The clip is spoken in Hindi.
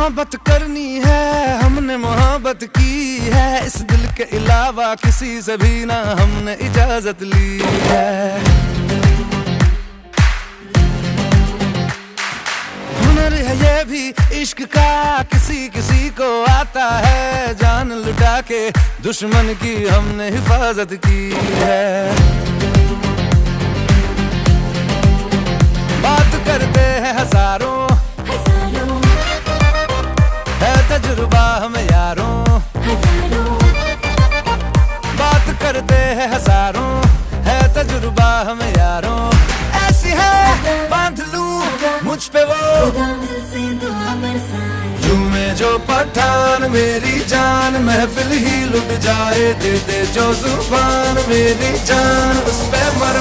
मोहब्बत करनी है, हमने मोहब्बत की है, इस दिल के अलावा किसी से भी ना हमने इजाजत ली है। हुनर है ये भी इश्क का, किसी किसी को आता है, जान लुटा के दुश्मन की हमने हिफाजत की है। बात करते हैं हजारों, है तजुर्बा हमें यारों, बात करते हैं हजारों, है तजुर्बा हमें यारों। ऐसी है बांध लूं मुझ पे वो झूमे जो पठान मेरी जान, महफिल ही लुट जाए, दे दे जो जुबान मेरी जान, उस पे मर